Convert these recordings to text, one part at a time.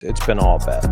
It's been all bad.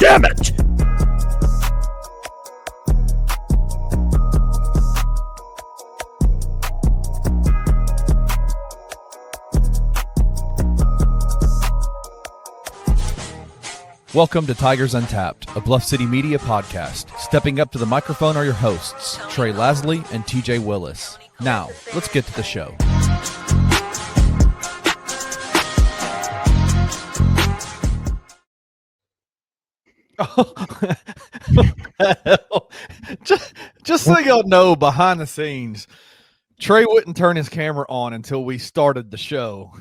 Damn it! Welcome to Tigers Untapped, a Bluff City media podcast. Stepping up to the microphone are your hosts, Trey Lasley and TJ Willis. Now, let's get to the show. just so y'all know, behind the scenes, Trey wouldn't turn his camera on until we started the show.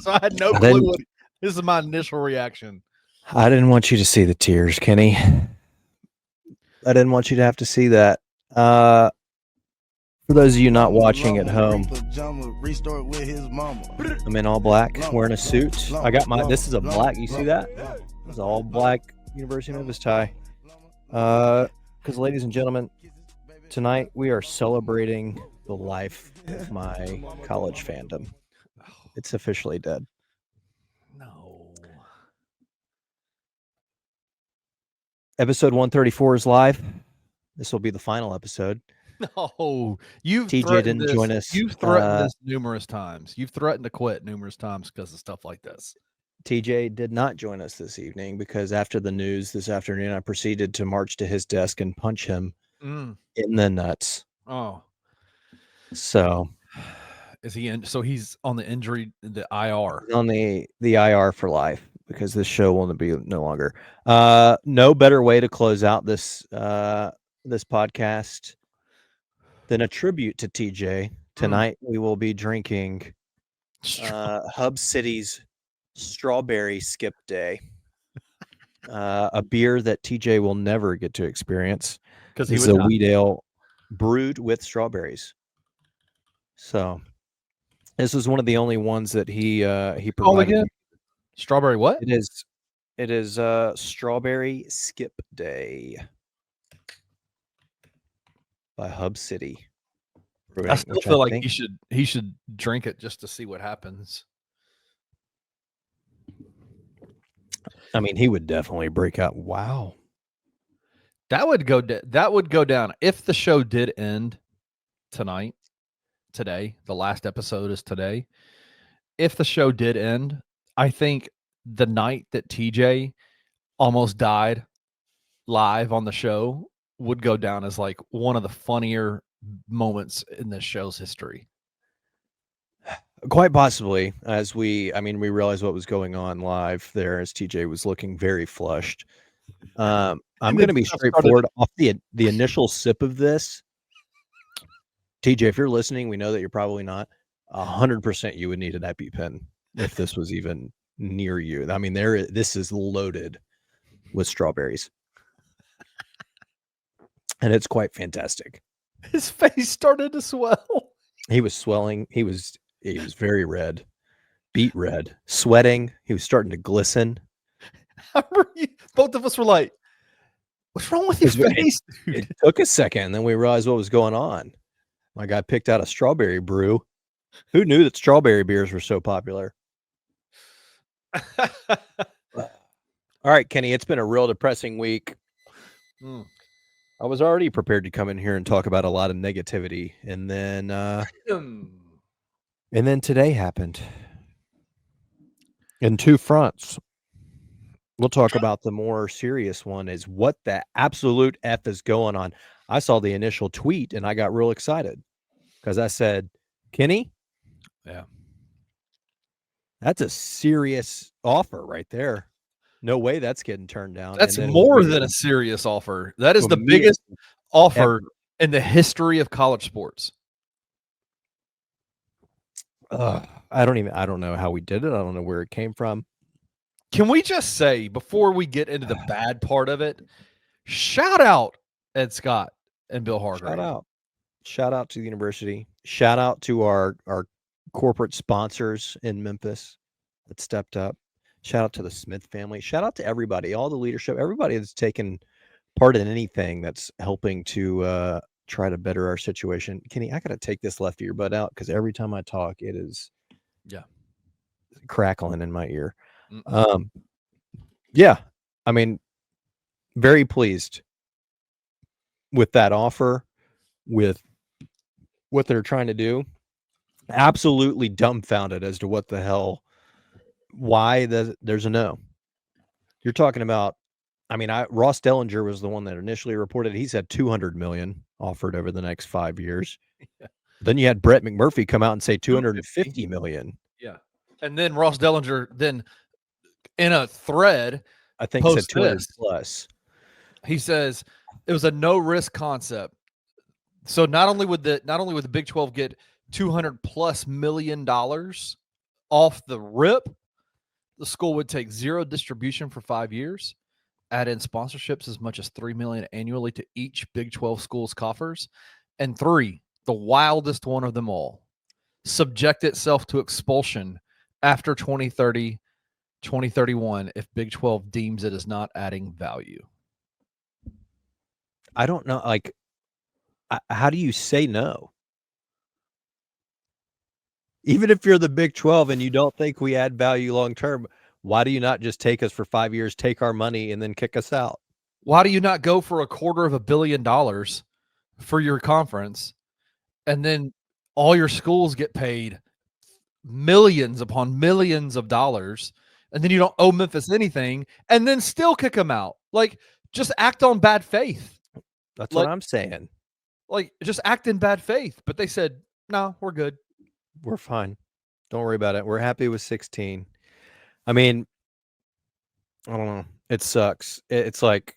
So I had no clue what this is my initial reaction. I didn't want you to see the tears, Kenny. I didn't want you to have to see that. For those of you not watching at home, I'm in all black, wearing a suit. I got this is a black, you see that? It's all black University of Memphis tie. Because, ladies and gentlemen, tonight we are celebrating the life of my college fandom. It's officially dead. No. Episode 134 is live. This will be the final episode. No, TJ didn't join us. You've threatened this numerous times. You've threatened to quit numerous times because of stuff like this. TJ did not join us this evening because after the news this afternoon, I proceeded to march to his desk and punch him in the nuts. Oh, so is he in? So he's on the injury, the IR. On the IR for life because this show will be no longer. No better way to close out this podcast than a tribute to TJ. Tonight we will be drinking Hub City's Strawberry Skip Day, a beer that TJ will never get to experience because he's a wheat ale brewed with strawberries. So this was one of the only ones that he provided. Strawberry what? It is Strawberry Skip Day by Hub City Brewing, I still feel like he should drink it just to see what happens. I mean, he would definitely break out. Wow, that would go down if the show did end today. The last episode is today. If the show did end, I think the night that TJ almost died live on the show would go down as like one of the funnier moments in this show's history. Quite possibly, as we realized what was going on live there as TJ was looking very flushed. I'm going to be straightforward off the initial sip of this. TJ, if you're listening, we know that you're probably not. 100% you would need an EpiPen if this was even near you. I mean, this is loaded with strawberries. And it's quite fantastic. His face started to swell. He was swelling. He was very red, beet red, sweating. He was starting to glisten. Both of us were like, what's wrong with your face, dude? It took a second, and then we realized what was going on. My guy picked out a strawberry brew. Who knew that strawberry beers were so popular? All right, Kenny, it's been a real depressing week. I was already prepared to come in here and talk about a lot of negativity, and then today happened in two fronts. We'll talk about the more serious one is what the absolute F is going on. I saw the initial tweet and I got real excited because I said, Kenny? Yeah. That's a serious offer right there. No way that's getting turned down. That's And then more than a serious offer. That is the biggest offer in the history of college sports. I don't know how we did it. I don't know where it came from. Can we just say, before we get into the bad part of it, shout out Ed Scott and Bill Hargrave. Shout out to the university. Shout out to our corporate sponsors in Memphis that stepped up. Shout out to the Smith family. Shout out to everybody, all the leadership, everybody that's taken part in anything that's helping to try to better our situation. Kenny, I got to take this left earbud out because every time I talk, it is crackling in my ear. Yeah, I mean, very pleased with that offer, with what they're trying to do. Absolutely dumbfounded as to what the hell, why there's a no. You're talking about, I mean, Ross Dellinger was the one that initially reported he's had $200 million offered over the next 5 years. Yeah. Then you had Brett McMurphy come out and say $250 million. Yeah. And then Ross Dellinger then in a thread, I think said 200 plus. He says it was a no risk concept. So not only would the Big 12 get $200+ million off the rip, the school would take zero distribution for 5 years, add in sponsorships as much as $3 million annually to each Big 12 school's coffers, and 3, the wildest one of them all, subject itself to expulsion after 2030, 2031 if Big 12 deems it as not adding value. I don't know, like, how do you say no? Even if you're the Big 12 and you don't think we add value long term, why do you not just take us for 5 years, take our money, and then kick us out? Why do you not go for $250 million for your conference, and then all your schools get paid millions upon millions of dollars, and then you don't owe Memphis anything, and then still kick them out? Like, just act on bad faith. That's what I'm saying. Like, just act in bad faith. But they said, no, we're good. We're fine. Don't worry about it. We're happy with 16. I mean, I don't know. It sucks. It's like,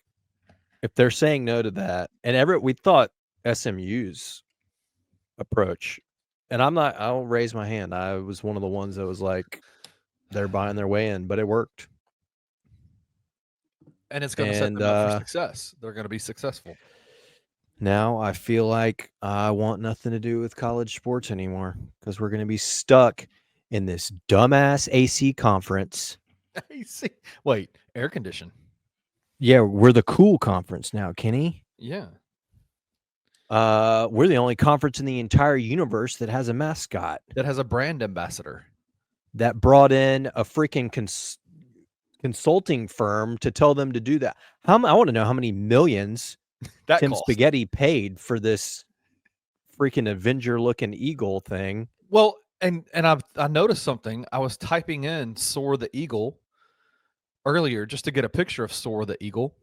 if they're saying no to that, and we thought SMU's approach, and I'll raise my hand. I was one of the ones that was like, they're buying their way in, but it worked. And it's going to set them up for success. They're going to be successful. Now I feel like I want nothing to do with college sports anymore because we're going to be stuck in this dumbass AC conference. AC? Wait, air condition. Yeah, we're the cool conference now, Kenny. Yeah. We're the only conference in the entire universe that has a mascot. That has a brand ambassador. That brought in a freaking consulting firm to tell them to do that. I want to know how many millions that Tim Spaghetti paid for this freaking Avenger-looking eagle thing. Well, and I noticed something. I was typing in Soar the Eagle earlier just to get a picture of Soar the Eagle.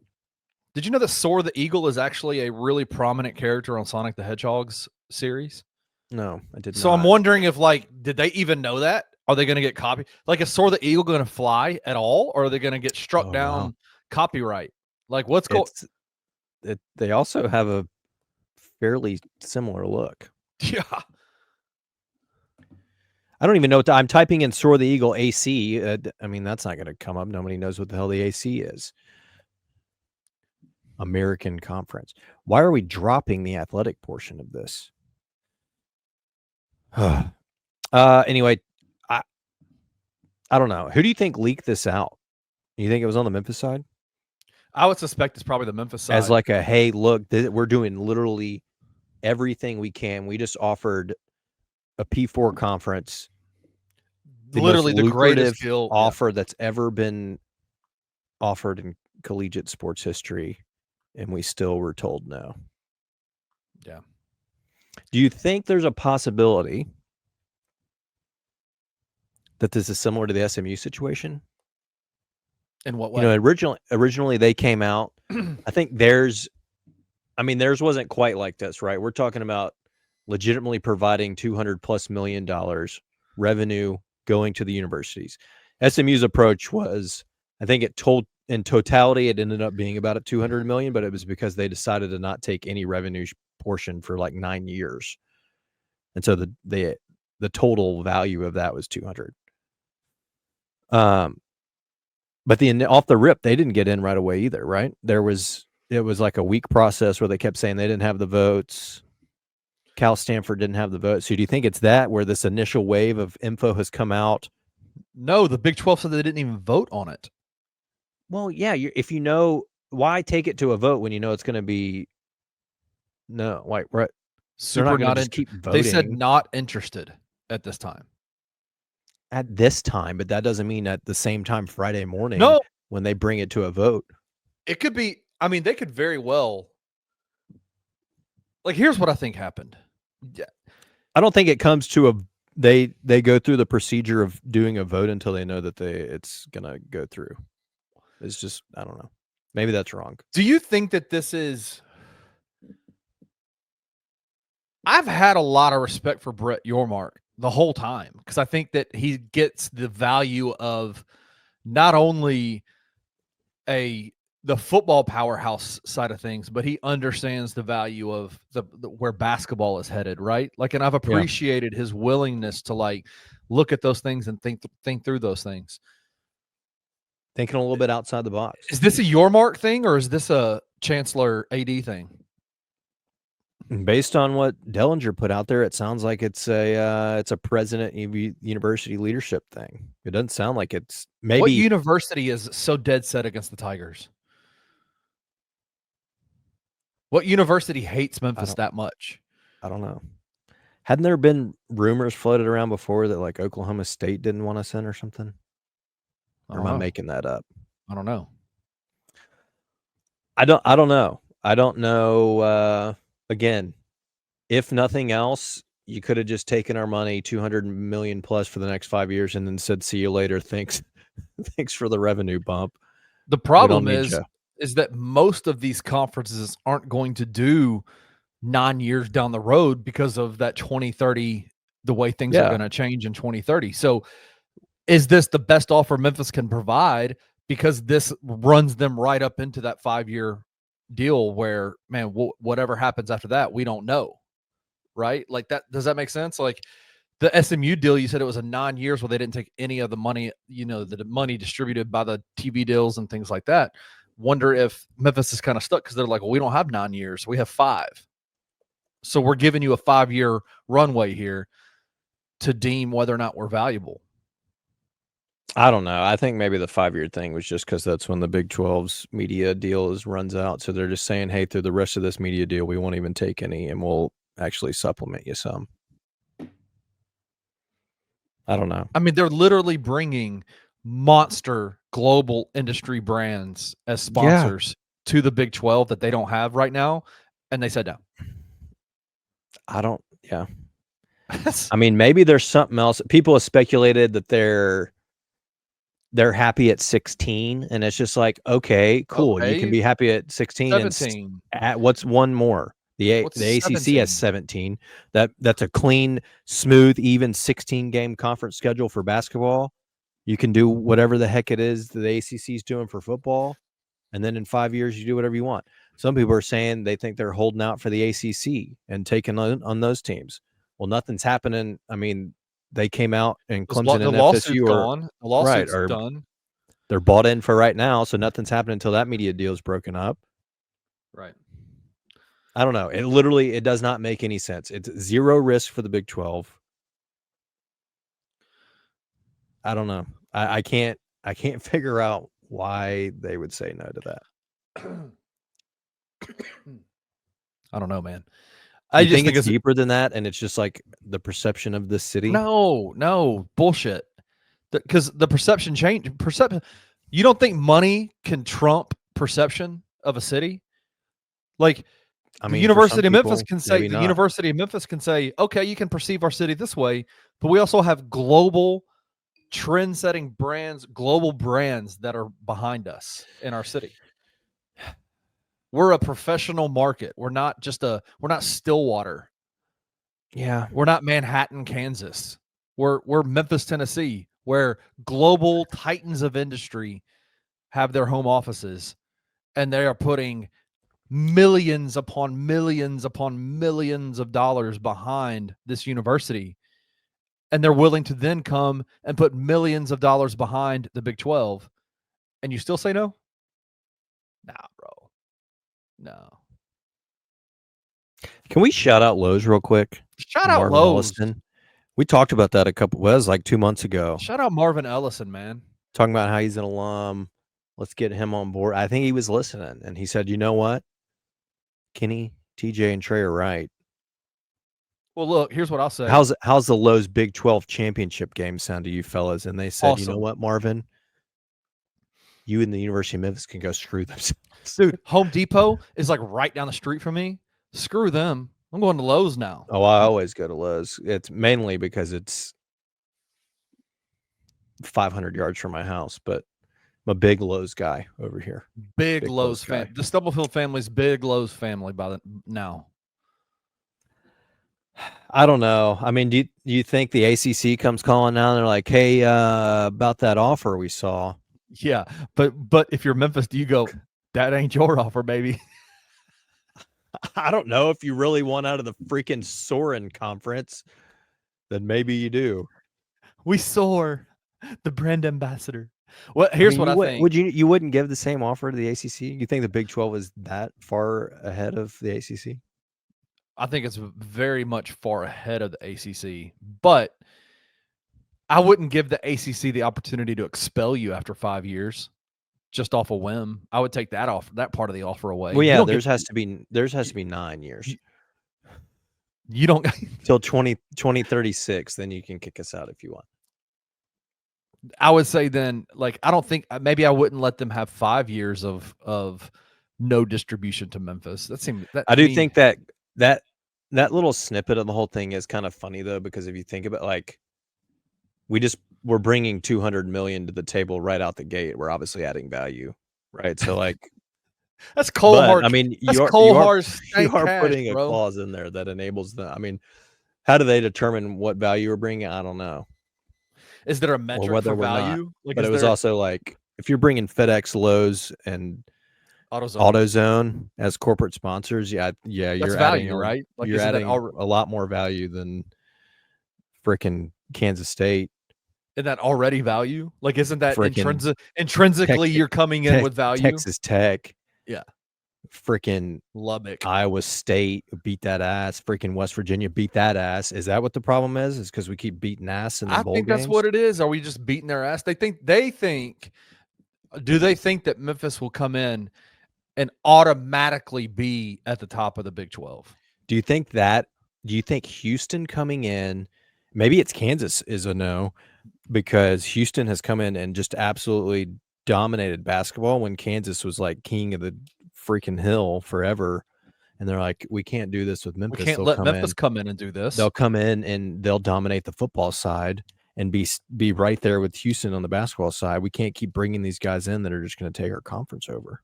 Did you know that Soar the Eagle is actually a really prominent character on Sonic the Hedgehog's series? No, I did not. So I'm wondering if, like, did they even know that? Are they going to get copy? Like, is Soar the Eagle going to fly at all? Or are they going to get struck down copyright? Like, what's going on? They also have a fairly similar look. Yeah. I don't even know I'm typing in Soar the Eagle AC. I mean, that's not going to come up. Nobody knows what the hell the AC is. American Conference. Why are we dropping the athletic portion of this? Anyway, I don't know. Who do you think leaked this out? You think it was on the Memphis side? I would suspect it's probably the Memphis side. As like hey, look, we're doing literally everything we can. We just offered a P4 conference. Literally the greatest offer that's ever been offered in collegiate sports history, and we still were told no. Yeah. Do you think there's a possibility that this is similar to the SMU situation? In what way? You know, originally they came out. I think theirs wasn't quite like this, right? We're talking about legitimately providing $200+ million revenue going to the universities. SMU's approach was, I think in totality, it ended up being about $200 million, but it was because they decided to not take any revenue portion for like 9 years. And so the total value of that was 200. But off the rip, they didn't get in right away either, right? It was like a week process where they kept saying they didn't have the votes. Cal Stanford didn't have the votes. So do you think it's that where this initial wave of info has come out? No, the Big 12 said they didn't even vote on it. Well, yeah, if you know, why take it to a vote when you know it's going to be no, like, right? Super not just keep voting. They said not interested at this time. At this time, but that doesn't mean at the same time Friday morning when they bring it to a vote. It could be, I mean, they could very well. Like, here's what I think happened. Yeah. I don't think it comes to they go through the procedure of doing a vote until they know that it's going to go through. It's just, I don't know. Maybe that's wrong. Do you think that this is... I've had a lot of respect for Brett Yormark the whole time because I think that he gets the value of not only the football powerhouse side of things, but he understands the value of the where basketball is headed, right? Like, and I've appreciated his willingness to like look at those things and think through those things. Thinking a little bit outside the box. Is this a Yormark thing or is this a Chancellor AD thing? Based on what Dellinger put out there, it sounds like it's a president university leadership thing. It doesn't sound like it's maybe. What university is so dead set against the Tigers? What university hates Memphis that much? I don't know. Hadn't there been rumors floated around before that like Oklahoma State didn't want us in or something? Or am I making that up? I don't know. I don't know. I don't know. Again, if nothing else, you could have just taken our money, 200 million plus for the next 5 years, and then said, "See you later. Thanks for the revenue bump." The problem is that most of these conferences aren't going to do 9 years down the road because of that 2030, the way things are going to change in 2030. So is this the best offer Memphis can provide? Because this runs them right up into that 5-year deal where, man, whatever happens after that, we don't know. Right? Like that. Does that make sense? Like the SMU deal, you said it was a 9 years where they didn't take any of the money, the money distributed by the TV deals and things like that. Wonder if Memphis is kind of stuck because they're like, well, we don't have 9 years. We have 5. So we're giving you a 5-year runway here to deem whether or not we're valuable. I don't know. I think maybe the 5-year thing was just because that's when the Big 12's media deal runs out. So they're just saying, hey, through the rest of this media deal, we won't even take any and we'll actually supplement you some. I don't know. I mean, they're literally bringing monster global industry brands as sponsors to the Big 12 that they don't have right now. And they said no. I mean, maybe there's something else. People have speculated that they're happy at 16, and it's just like, okay, cool. You can be happy at 16 17. And what's one more? The ACC has 17. That's a clean, smooth, even 16-game conference schedule for basketball. You can do whatever the heck it is that the ACC is doing for football, and then in 5 years you do whatever you want. Some people are saying they think they're holding out for the ACC and taking on those teams. Well, nothing's happening. I mean, they came out and Clemson and FSU are the lawsuit's done. They're bought in for right now, so nothing's happening until that media deal is broken up. Right. I don't know. It does not make any sense. It's zero risk for the Big 12. I don't know. I can't figure out why they would say no to that. I don't know, man. I just think it's deeper than that, and it's just like the perception of the city. No, bullshit. Because the perception change. You don't think money can trump perception of a city? Like, I mean, the University of Memphis can say, okay, you can perceive our city this way, but we also have global trend-setting brands, global brands that are behind us in our city. We're a professional market. We're not Stillwater. Yeah. We're not Manhattan, Kansas. We're Memphis, Tennessee, where global titans of industry have their home offices, and they are putting millions upon millions upon millions of dollars behind this university. And they're willing to then come and put millions of dollars behind the Big 12. And you still say no? Nah, bro. No. Can we shout out Lowe's real quick? Shout out Marvin Lowe's. Ellison. We talked about that it was like 2 months ago. Shout out Marvin Ellison, man. Talking about how he's an alum. Let's get him on board. I think he was listening, and he said, you know what? Kenny, TJ, and Trey are right. Well, look, here's what I'll say. How's the Lowe's Big 12 championship game sound to you fellas? And they said, Awesome. You know what, Marvin? You and the University of Memphis can go screw themselves. Dude, Home Depot is like right down the street from me. Screw them. I'm going to Lowe's now. Oh, I always go to Lowe's. It's mainly because it's 500 yards from my house, but I'm a big Lowe's guy over here. Big Lowe's fan. The Stubblefield family's big Lowe's family by the now. I don't know. I mean, do you think the ACC comes calling now and they're like, hey, about that offer we saw? Yeah, but if you're Memphis, do you go, that ain't your offer, baby? I don't know. If you really want out of the freaking Soarin' conference, then maybe you do. We soar, the brand ambassador. Well, here's what I think. Would you wouldn't give the same offer to the ACC? You think the Big 12 is that far ahead of the ACC? I think it's very much far ahead of the ACC, but I wouldn't give the ACC the opportunity to expel you after 5 years just off a whim. I would take that part of the offer away. Well, yeah, theirs has to be 9 years. You don't till 2036, then you can kick us out if you want. I would say then, like, I don't think maybe I wouldn't let them have 5 years of no distribution to Memphis. I do think that little snippet of the whole thing is kind of funny though, because if you think about, like, we're bringing 200 million to the table right out the gate. We're obviously adding value, right? So, like, that's cold hard. I mean, you are putting a clause in there that enables them. I mean, how do they determine what value we're bringing? I don't know. Is there a metric for value? Like, but it was also like, if you're bringing FedEx, Lowe's, and AutoZone as corporate sponsors, yeah, you're value, adding, right? Like, you're adding a lot more value than freaking Kansas State. Isn't that already value? Like, isn't that intrinsically you're coming in with value? Texas Tech, yeah, freaking Lubbock, Iowa State beat that ass. Freaking West Virginia beat that ass. Is that what the problem is? Is because we keep beating ass in the bowl games? That's what it is. Are we just beating their ass? Do they think that Memphis will come in and automatically be at the top of the Big 12? Do you think Houston coming in, maybe it's Kansas is a no, because Houston has come in and just absolutely dominated basketball when Kansas was like king of the freaking hill forever. And they're like, we can't do this with Memphis. We can't let Memphis come in and do this. They'll come in and they'll dominate the football side and be right there with Houston on the basketball side. We can't keep bringing these guys in that are just going to take our conference over.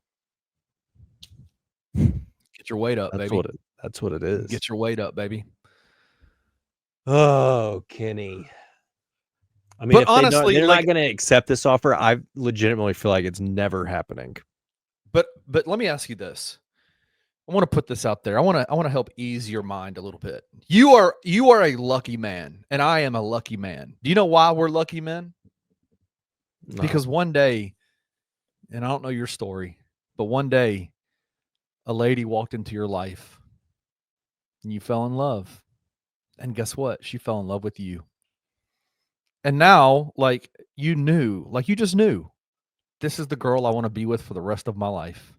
Get your weight up, baby. That's what it is. Get your weight up, baby. Oh, Kenny. I mean, but honestly, they're not going to accept this offer. I legitimately feel like it's never happening. But let me ask you this. I want to put this out there. I want to help ease your mind a little bit. You are a lucky man, and I am a lucky man. Do you know why we're lucky men? No. Because one day, and I don't know your story, but one day, a lady walked into your life, and you fell in love. And guess what? She fell in love with you. And now, like, you just knew, this is the girl I want to be with for the rest of my life.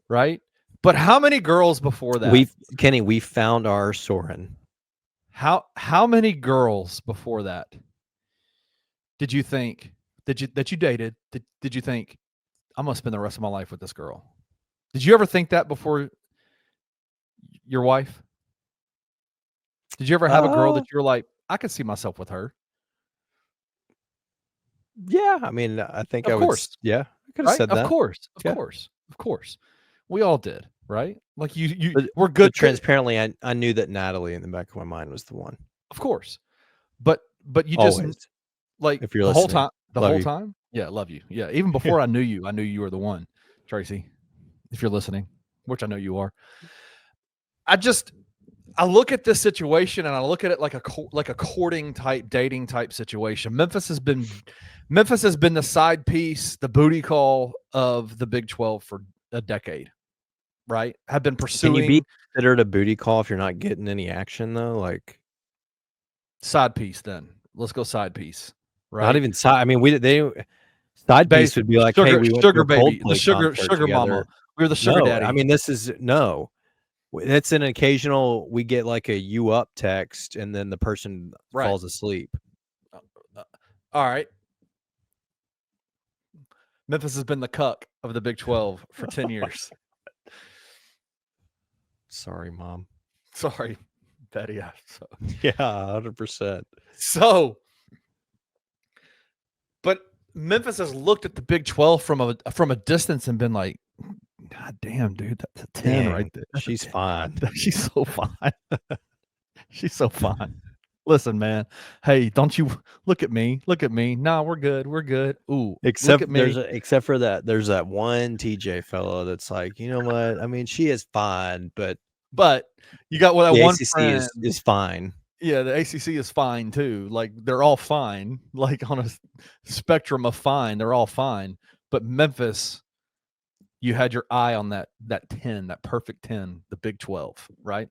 Right? But how many girls before that? We found our Soren. How many girls before that did you think that you dated? Did you think, I'm gonna spend the rest of my life with this girl? Did you ever think that before your wife? Did you ever have a girl that you're like, I could see myself with her? Yeah, I mean, I think I could have said that. Of course. We all did, right? Like we're good. Transparently, I knew that Natalie in the back of my mind was the one. Of course. But you just Always. like If you're the whole listening, time. The love whole you. time. Yeah, love you. Yeah, even before I knew you were the one, Tracy. If you're listening, which I know you are. I look at this situation and I look at it like a courting type, dating type situation. Memphis has been the side piece, the booty call of the Big 12 for a decade, right? Have been Can you be pursuing considered a booty call if you're not getting any action though? Like side piece. Then let's go side piece, right? not even side. I mean, they side piece would be like, hey, we went to a baby, the Coldplay concert sugar mama. together. We were the sugar No, daddy. I mean this is no. It's an occasional. We get like a "you up" text, and then the person falls asleep. All right. Memphis has been the cuck of the Big 12 for 10 years. Sorry, Mom. Sorry, Betty. Yeah, 100%. So, but Memphis has looked at the Big 12 from a distance and been like, God damn, dude, that's a 10 right there. She's fine. She's so fine. She's so fine. Listen, man. Hey, don't you look at me? Look at me. Nah, we're good. We're good. Ooh, except look at me. Except for that, there's that one TJ fellow that's like, you know what? I mean, she is fine, but you got that the one ACC friend is fine. Yeah, the ACC is fine too. Like they're all fine. Like on a spectrum of fine, they're all fine. But Memphis, you had your eye on that 10, that perfect 10, the Big 12, right?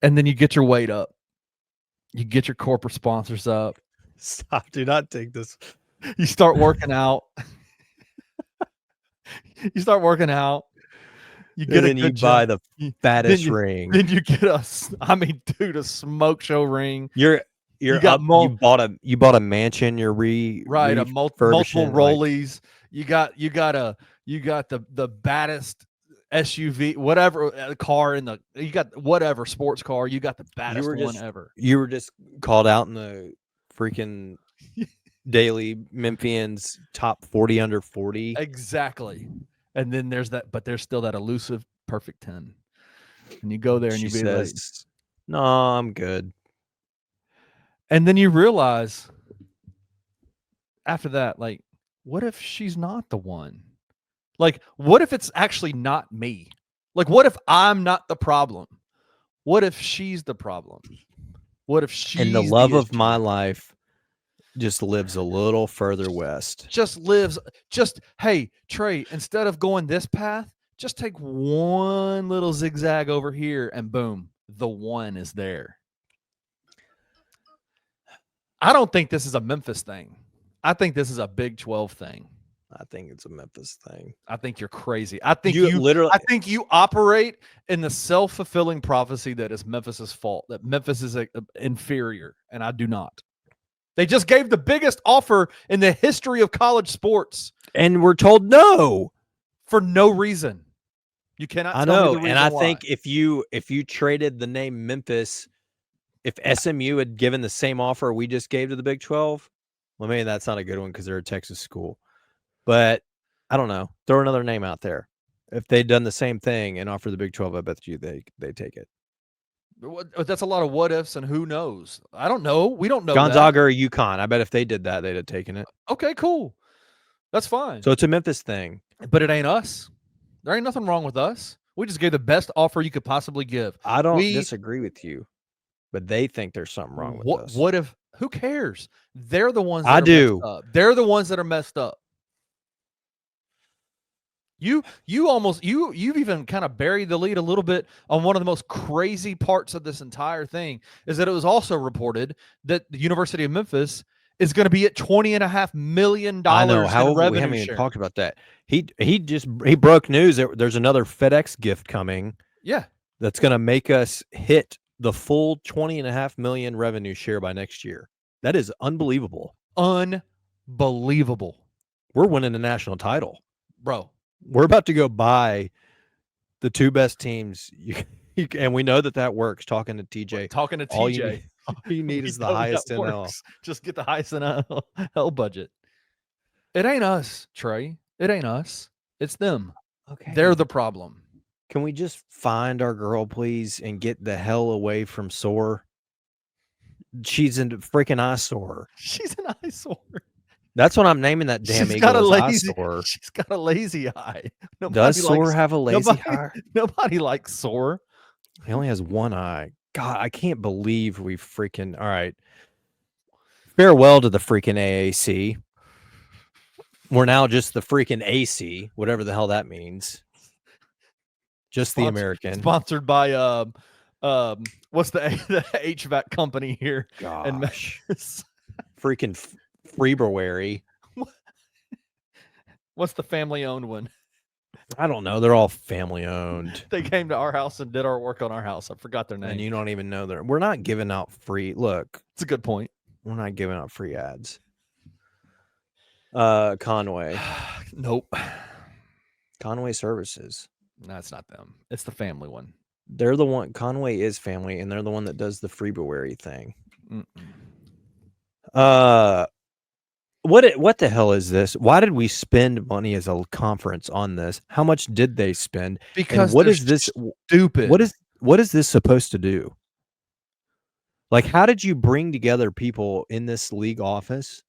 And then you get your weight up. You get your corporate sponsors up. Stop. Do not take this. You start working out. You start working out. You get and then you buy the fattest ring. Then you get a smoke show ring. You bought a mansion. You're multiple rollies. Like, you got the baddest SUV, whatever car you got whatever sports car. You got the baddest one ever. You were just called out in the freaking Daily Memphians top 40 under 40. Exactly. And then there's still that elusive perfect 10. And you go there and you be like, no, I'm good. And then you realize after that, like, what if she's not the one? Like, what if it's actually not me? Like, what if I'm not the problem? What if she's the problem? What if she's and the love of my life just lives a little further west? Hey, Trey, instead of going this path, just take one little zigzag over here and boom, the one is there. I don't think this is a Memphis thing. I think this is a Big 12 thing. I think it's a Memphis thing. I think you're crazy. I think I think you operate in the self-fulfilling prophecy that is Memphis's fault, that Memphis is inferior, and I do not. They just gave the biggest offer in the history of college sports. And we're told no. For no reason. You cannot tell me the reason and I why. think if you traded the name Memphis, if SMU had given the same offer we just gave to the Big 12, well, maybe that's not a good one because they're a Texas school. But I don't know. Throw another name out there. If they'd done the same thing and offered the Big 12, I bet you they take it. That's a lot of what ifs and who knows. I don't know. We don't know. Gonzaga or UConn. I bet if they did that, they'd have taken it. Okay, cool. That's fine. So it's a Memphis thing. But it ain't us. There ain't nothing wrong with us. We just gave the best offer you could possibly give. I don't disagree with you, but they think there's something wrong with us. What if? Who cares? They're the ones. Messed up. They're the ones that are messed up. You've even kind of buried the lead a little bit on one of the most crazy parts of this entire thing is that it was also reported that the University of Memphis is going to be at $20.5 million. I know. How we haven't even talked about that. He broke news that there's another FedEx gift coming. Yeah, that's going to make us hit the full $20.5 million revenue share by next year. That is unbelievable. Unbelievable. We're winning the national title, bro. We're about to go buy the two best teams, and we know that works. Talking to TJ, all you need is the highest NL. Just get the highest NL budget. It ain't us, Trey. It ain't us. It's them. Okay, they're the problem. Can we just find our girl, please, and get the hell away from Soar? She's a freaking eyesore. She's an eyesore. That's what I'm naming that damn She's eagle got a is lazy. eyesore. She's got a lazy eye. Does Nobody Soar likes. have a lazy eye? Nobody likes Soar. He only has one eye. God, I can't believe we freaking. All right. Farewell to the freaking AAC. We're now just the freaking AC, whatever the hell that means. Just the American. Sponsored by what's the HVAC company here? Gosh. Freaking February. What's the family owned one? I don't know. They're all family owned. They came to our house and did our work on our house. I forgot their name. And you don't even know their. We're not giving out free. Look, it's a good point. We're not giving out free ads. Conway. Nope. Conway Services. No, it's not them. It's the family one. They're the one. Conway is family, and they're the one that does the February thing. What the hell is this? Why did we spend money as a conference on this? How much did they spend? Because and what is this stupid? What is this supposed to do? Like, how did you bring together people in this league office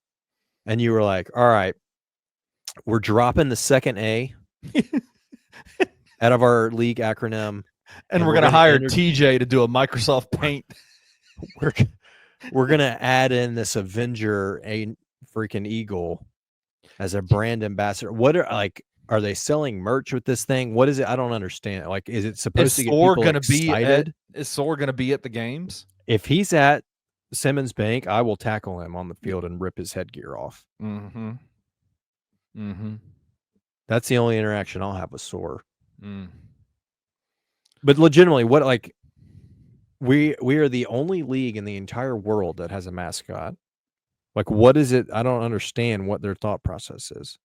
and you were like, all right, we're dropping the second A out of our league acronym. And we're going to hire TJ to do a Microsoft Paint. We're going to add in this Avenger, a freaking eagle, as a brand ambassador. What are they selling merch with this thing? What is it? I don't understand. Like, is it supposed to get people excited? Is Soar going to be at the games? If he's at Simmons Bank, I will tackle him on the field and rip his headgear off. That's the only interaction I'll have with Soar. But legitimately, we are the only league in the entire world that has a mascot. Like, what is it? I don't understand what their thought process is.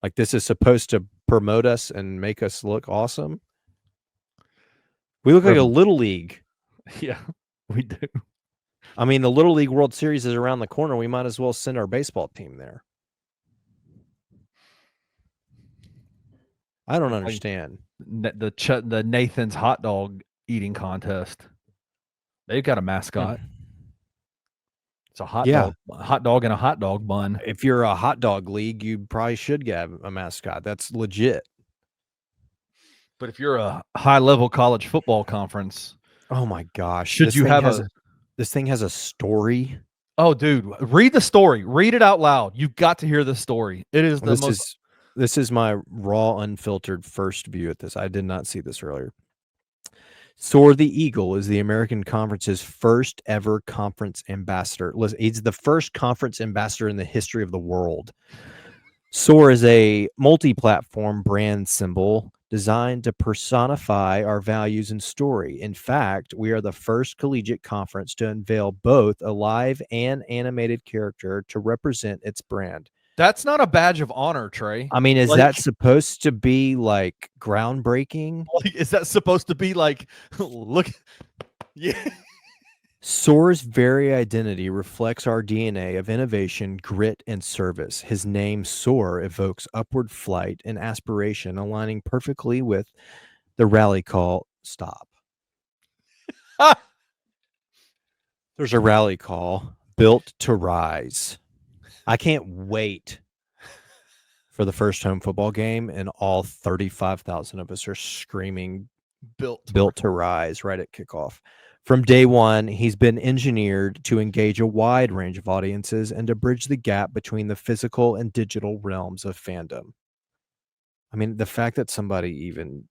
Like, this is supposed to promote us and make us look awesome. We look like a little league. Yeah, we do. I mean, the Little League World Series is around the corner. We might as well send our baseball team there. I don't understand. The Nathan's hot dog eating contest. They've got a mascot. It's a hot dog and a hot dog bun. If you're a hot dog league, you probably should have a mascot. That's legit. But if you're a high-level college football conference, oh my gosh, should you have this thing has a story? Oh, dude, read the story. Read it out loud. You've got to hear the story. It is the most. This is my raw, unfiltered first view at this. I did not see this earlier. Soar the Eagle is the American Conference's first ever conference ambassador. Listen, he's the first conference ambassador in the history of the world. Soar is a multi-platform brand symbol designed to personify our values and story. In fact, we are the first collegiate conference to unveil both a live and animated character to represent its brand. That's not a badge of honor, Trey. I mean, is that supposed to be like groundbreaking? Like, is that supposed to be like, look, yeah. Soar's very identity reflects our DNA of innovation, grit, and service. His name, Soar, evokes upward flight and aspiration, aligning perfectly with the rally call, Stop. There's a rally call, Built to Rise. I can't wait for the first home football game, and all 35,000 of us are screaming Built to Rise right at kickoff. From day one, he's been engineered to engage a wide range of audiences and to bridge the gap between the physical and digital realms of fandom. I mean, the fact that somebody even...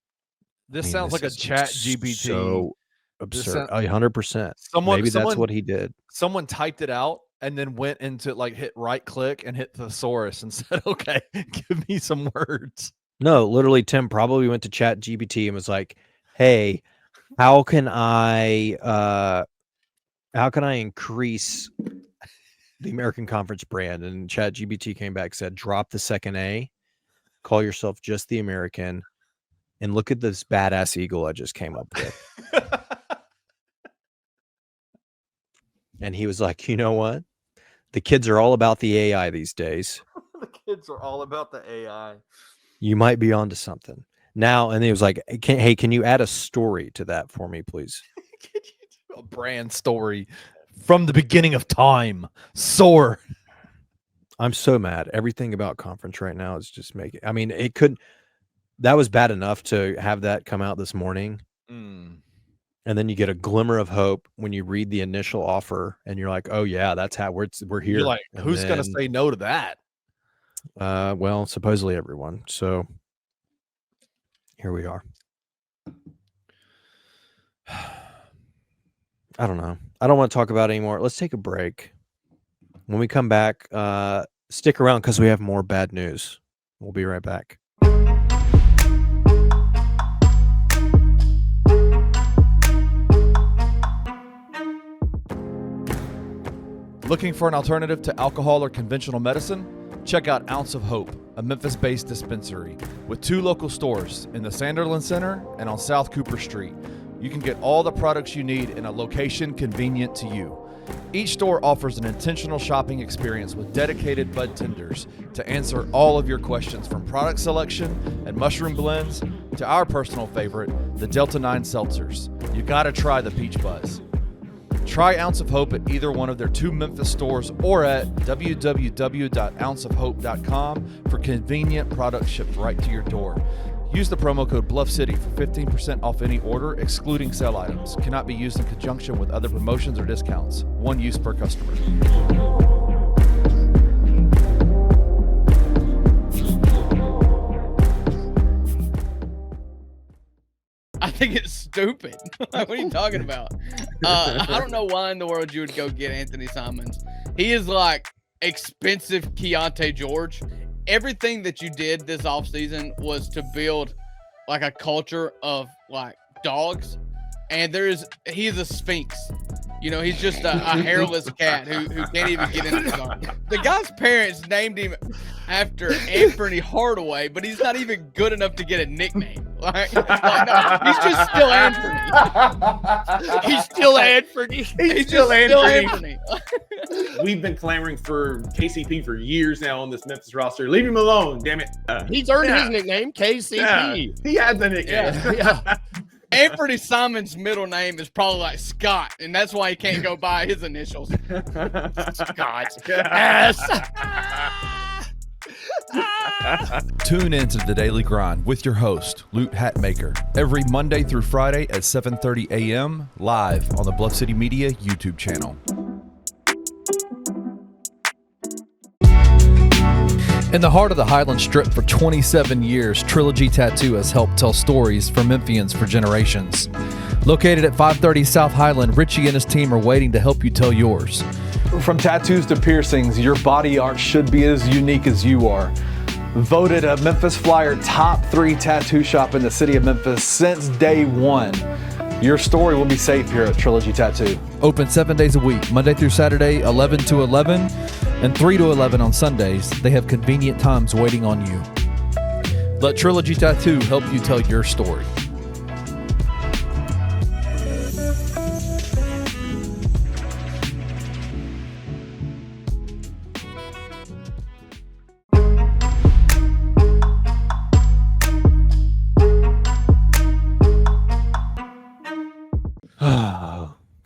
This sounds like a chat GPT. So absurd. 100%. Maybe that's what he did. Someone typed it out and then went into hit right click and hit thesaurus and said, okay, give me some words. No, literally Tim probably went to chat GPT and was like, hey, how can I increase the American Conference brand? And chat GPT came back, said, drop the second A, call yourself just the American, and look at this badass eagle I just came up with. And he was like, you know what? The kids are all about the AI these days. The kids are all about the AI. You might be onto something. Now, and he was like, hey, can you add a story to that for me, please? Can you do a brand story from the beginning of time. Soar. I'm so mad. Everything about conference right now is just making. I mean, that was bad enough to have that come out this morning. And then you get a glimmer of hope when you read the initial offer and you're like, oh yeah, that's how we're here. You're like, who's going to say no to that? Well, supposedly everyone. So here we are. I don't know. I don't want to talk about it anymore. Let's take a break. When we come back, stick around because we have more bad news. We'll be right back. Looking for an alternative to alcohol or conventional medicine? Check out Ounce of Hope, a Memphis-based dispensary with 2 local stores in the Sanderland Center and on South Cooper Street. You can get all the products you need in a location convenient to you. Each store offers an intentional shopping experience with dedicated bud tenders to answer all of your questions, from product selection and mushroom blends to our personal favorite, the Delta 9 seltzers. You gotta try the Peach Buzz. Try Ounce of Hope at either one of their 2 Memphis stores or at www.ounceofhope.com for convenient products shipped right to your door. Use the promo code Bluff City for 15% off any order, excluding sale items. Cannot be used in conjunction with other promotions or discounts. One use per customer. I think it's stupid. What are you talking about? I don't know why in the world you would go get Anthony Simons. He is like expensive Keontae George. Everything that you did this offseason was to build like a culture of like dogs. And he's a sphinx. You know, he's just a hairless cat who can't even get in the car. The guy's parents named him after Anthony Hardaway, but he's not even good enough to get a nickname. No, he's just still Anthony. He's still Anthony. He's still Anthony. We've been clamoring for KCP for years now on this Memphis roster. Leave him alone, damn it. He's earned his nickname, KCP. Yeah, he had the nickname. Yeah. Anthony Simon's middle name is probably like Scott, and that's why he can't go by his initials. Scott. Yes. Tune into The Daily Grind with your host, Loot Hatmaker, every Monday through Friday at 7:30 a.m. live on the Bluff City Media YouTube channel. In the heart of the Highland Strip for 27 years, Trilogy Tattoo has helped tell stories for Memphians for generations. Located at 530 South Highland, Richie and his team are waiting to help you tell yours. From tattoos to piercings, your body art should be as unique as you are. Voted a Memphis Flyer top 3 tattoo shop in the city of Memphis since day one. Your story will be safe here at Trilogy Tattoo. Open 7 days a week, Monday through Saturday, 11 to 11, and 3 to 11 on Sundays. They have convenient times waiting on you. Let Trilogy Tattoo help you tell your story.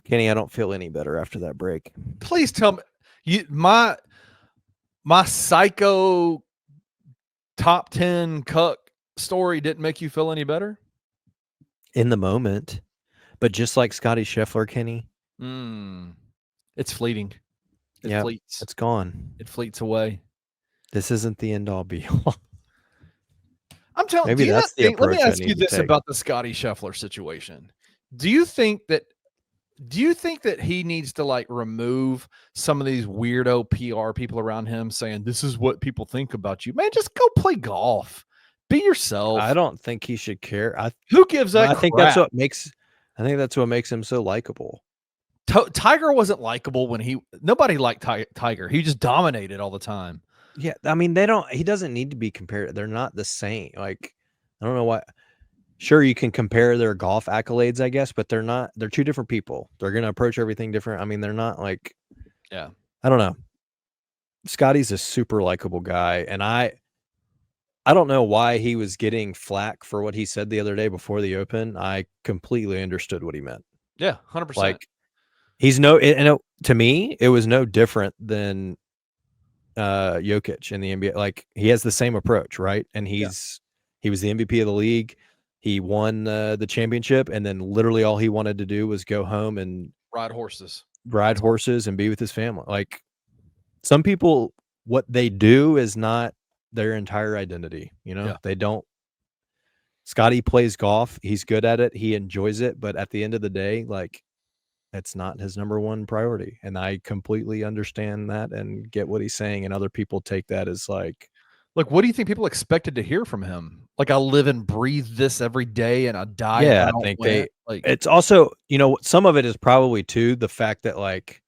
Kenny, I don't feel any better after that break. Please tell me, my psycho top 10 cuck story didn't make you feel any better? In the moment, but just like Scottie Scheffler, Kenny, it's fleeting. It fleets. It's gone. It fleets away. This isn't the end all be all. I'm telling Maybe that's the approach. Let me ask you this about the Scottie Scheffler situation. Do you think that he needs to like remove some of these weirdo PR people around him saying this is what people think about you? Man, just go play golf. Be yourself. I don't think he should care. Who gives a crap? I think that's what makes him so likable. Tiger wasn't likable when nobody liked Tiger. He just dominated all the time. Yeah, I mean he doesn't need to be compared. They're not the same. Like, I don't know why. Sure, you can compare their golf accolades, I guess, but they're 2 different people. They're going to approach everything different. I mean, they're not like, I don't know. Scottie's a super likable guy. And I don't know why he was getting flack for what he said the other day before the Open. I completely understood what he meant. Yeah, 100%. Like, to me, it was no different than Jokic in the NBA. Like, he has the same approach, right? And he was the MVP of the league. He won the championship, and then literally all he wanted to do was go home and Ride horses and be with his family. Like, some people, what they do is not their entire identity. They don't. Scottie plays golf. He's good at it. He enjoys it. But at the end of the day, like, it's not his number one priority. And I completely understand that and get what he's saying. And other people take that as like, what do you think people expected to hear from him? Like, I live and breathe this every day and I die. yeah, if I don't think win it. Like, it's also, some of it is probably too the fact that, like,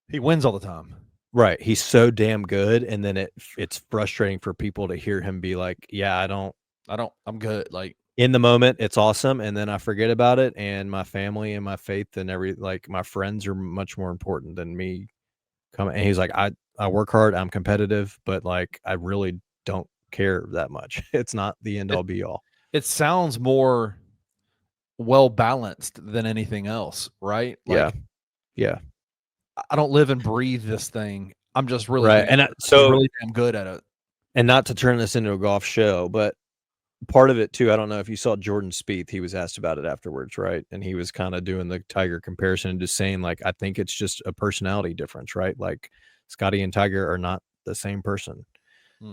he wins all the time. Right. He's so damn good. And then it's frustrating for people to hear him be like, yeah, I'm good. Like, in the moment, it's awesome. And then I forget about it. And my family and my faith and my friends are much more important than me coming. And he's like, I work hard. I'm competitive, but like, I really don't care that much. It's not the end all be all. It sounds more well balanced than anything else, right? Like, yeah. I don't live and breathe this thing. I'm just really right. And so really damn good at it. And not to turn this into a golf show, but part of it too, I don't know if you saw Jordan Spieth, he was asked about it afterwards, right? And he was kind of doing the Tiger comparison and just saying, like, I think it's just a personality difference, right? Like, Scottie and Tiger are not the same person.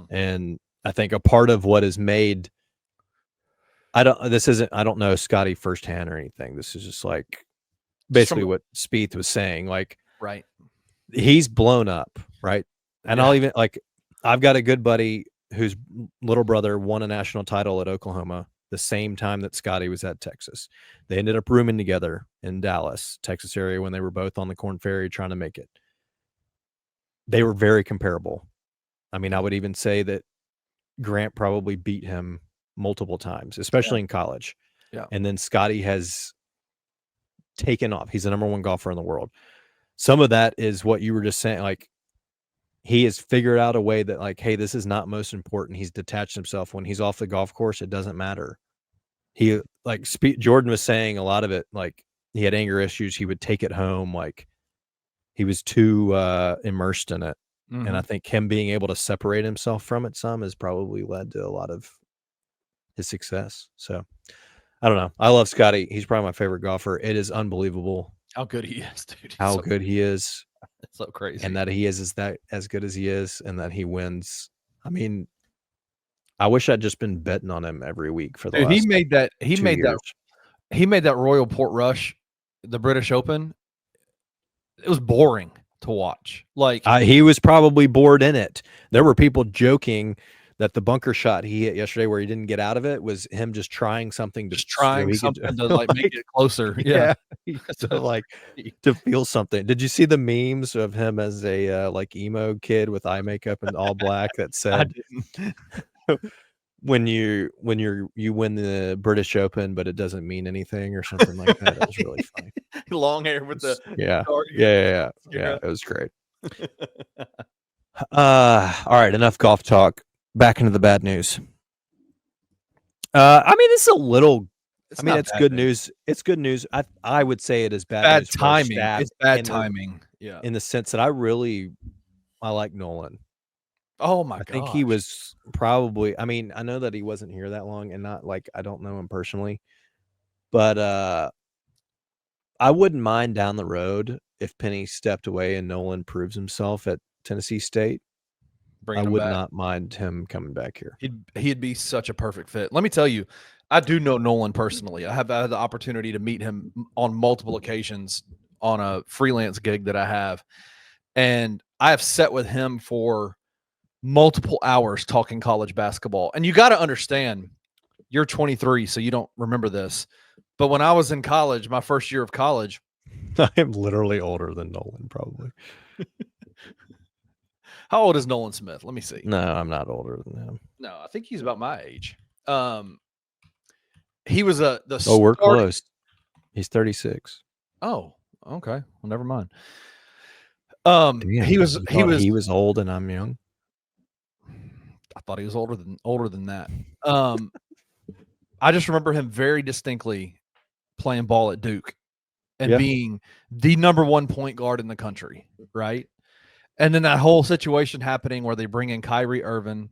And I think a part of what is made, I don't know Scottie firsthand or anything. This is just like basically what Spieth was saying. Like, right. He's blown up, right? And I'll even, like, I've got a good buddy whose little brother won a national title at Oklahoma the same time that Scottie was at Texas. They ended up rooming together in Dallas, Texas area, when they were both on the Corn Ferry trying to make it. They were very comparable. I mean, I would even say that Grant probably beat him multiple times, especially in college. Yeah. And then Scottie has taken off. He's the number one golfer in the world. Some of that is what you were just saying, like, he has figured out a way that, like, hey, this is not most important. He's detached himself. When he's off the golf course, it doesn't matter. He, like, Jordan was saying a lot of it, like, he had anger issues. He would take it home. Like, he was too immersed in it. Mm-hmm. And I think him being able to separate himself from it some has probably led to a lot of his success. So I don't know. I love Scottie. He's probably my favorite golfer. It is unbelievable how good he is, dude. How good he is. It's so crazy. And that he is that as good as he is, and that he wins. I mean, I wish I'd just been betting on him every week for the last. He made that Royal Portrush, the British Open. It was boring to watch. Like, he was probably bored in it. There were people joking that the bunker shot he hit yesterday, where he didn't get out of it, was him just trying something to make it closer. Yeah, to feel something. Did you see the memes of him as a like emo kid with eye makeup and all black that said, when you win the British Open, but it doesn't mean anything, or something like that? That was really funny. Long hair with the yeah. It was great. All right, enough golf talk. Back into the bad news. I mean, it's a little. It's good news. It's good news. I would say it is bad news timing. It's bad timing. Yeah, in the sense that I like Nolan. Oh my god! I think he was probably. I mean, I know that he wasn't here that long, and not like I don't know him personally, but I wouldn't mind down the road if Penny stepped away and Nolan proves himself at Tennessee State. I would not mind him coming back here. He'd be such a perfect fit. Let me tell you, I do know Nolan personally. I have had the opportunity to meet him on multiple occasions on a freelance gig that I have, and I have sat with him for multiple hours talking college basketball. And you got to understand, you're 23, so you don't remember this, but when I was in college, my first year of college, I am literally older than Nolan, probably. How old is Nolan Smith? Let me see. No, I'm not older than him. No, I think he's about my age. He was we're close. He's 36. Oh, okay. Well, never mind. Damn, he was old and I'm young. I thought he was older than that. I just remember him very distinctly playing ball at Duke, and being the number 1 point guard in the country, right? And then that whole situation happening where they bring in Kyrie Irving.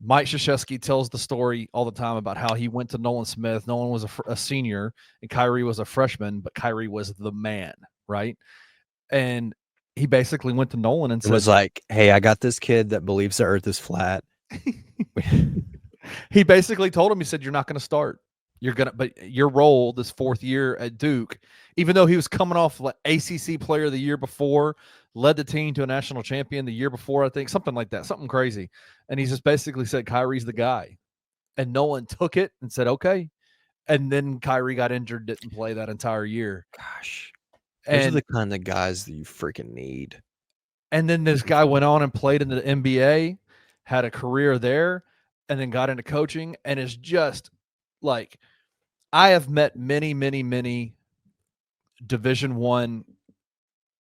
Mike Krzyzewski tells the story all the time about how he went to Nolan Smith. Nolan was a senior and Kyrie was a freshman, but Kyrie was the man, right? And he basically went to Nolan and It was like, hey, I got this kid that believes the earth is flat. He basically told him, he said, you're not going to start. But your role this 4th year at Duke, even though he was coming off like ACC player of the year before, led the team to a national champion the year before, I think, something like that, something crazy. And he just basically said, Kyrie's the guy. And Nolan took it and said, okay. And then Kyrie got injured, didn't play that entire year. Gosh, those are the kind of guys that you freaking need. And then this guy went on and played in the NBA, had a career there, and then got into coaching, and is just like, I have met many, many, many Division I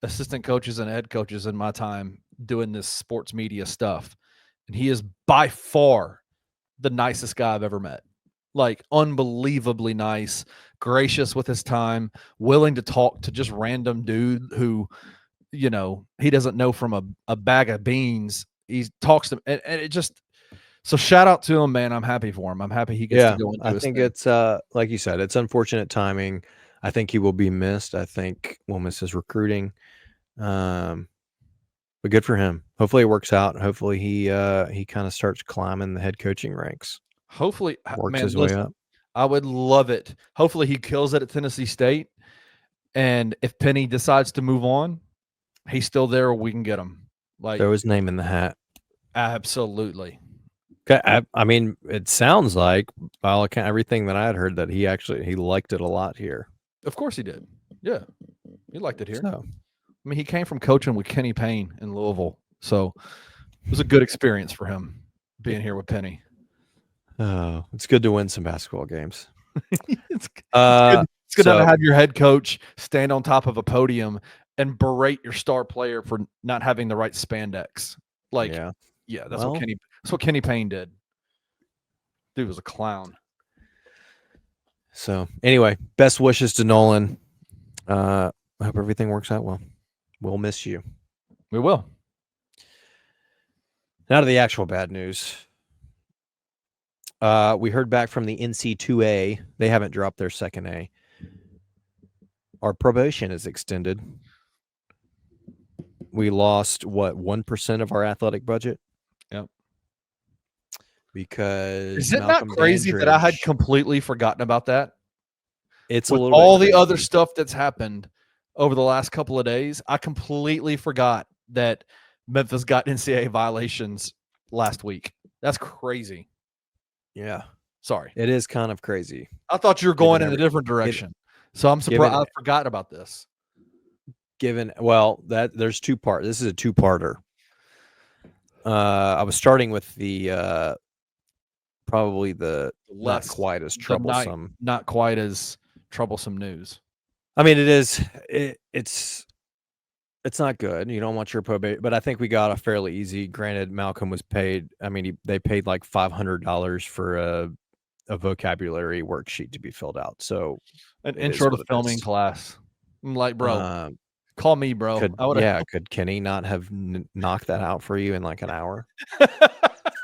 assistant coaches and head coaches in my time doing this sports media stuff. And he is by far the nicest guy I've ever met. Like, unbelievably nice, gracious with his time, willing to talk to just random dude who, you know, he doesn't know from a bag of beans. He talks to him, and it just, so shout out to him, man. I'm happy for him. I'm happy he gets to go into I think it's like you said, it's unfortunate timing. I think he will be missed. I think we'll miss his recruiting. But good for him. Hopefully it works out. Hopefully he kind of starts climbing the head coaching ranks. Hopefully, Works man, his way up. I would love it. Hopefully he kills it at Tennessee State. And if Penny decides to move on, he's still there, or we can get him. Like, Throw his name in the hat. Absolutely. Okay, I mean, it sounds like, by all account, everything that I had heard, that he liked it a lot here. Of course he did. Yeah, he liked it here. So, I mean, he came from coaching with Kenny Payne in Louisville, so it was a good experience for him being here with Penny. oh, it's good to win some basketball games. It's good to have your head coach stand on top of a podium and berate your star player for not having the right spandex. Like, yeah, that's what Kenny Payne did. Dude was a clown. So anyway, best wishes to Nolan. I hope everything works out well. We'll miss you. We will. Now to the actual bad news. We heard back from the NC2A. They haven't dropped their second A. Our probation is extended. We lost, 1% of our athletic budget? Yep. Because is it not crazy that I had completely forgotten about that? It's with a little all bit the crazy. other stuff that's happened over the last couple of days. I completely forgot that Memphis got NCAA violations last week. That's crazy. Yeah. Sorry. It is kind of crazy. I thought you were going in a different direction. So I'm surprised I forgot about this. There's two parts. This is a two-parter. I was starting with the probably the not quite as troublesome. Not quite as troublesome news. I mean, it is. It's not good. You don't want your probation, but I think we got a fairly easy. Granted, Malcolm was paid. I mean, they paid like $500 for a vocabulary worksheet to be filled out. So an intro to filming class. I'm like, bro, call me, bro. Could Kenny not have knocked that out for you in like an hour?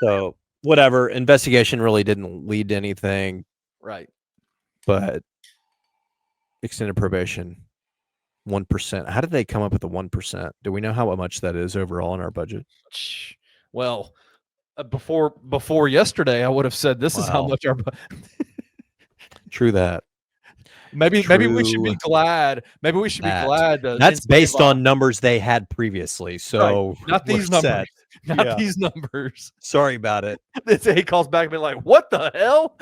So whatever. Investigation really didn't lead to anything. Right. But extended probation, 1%. How did they come up with the 1%? Do we know how much that is overall in our budget? Well, before yesterday, I would have said this is how much our True that. Maybe we should be glad. Maybe we should be glad. That's based on numbers they had previously. So right. Not these numbers. Not these numbers. Sorry about it. He calls back and be like, "What the hell?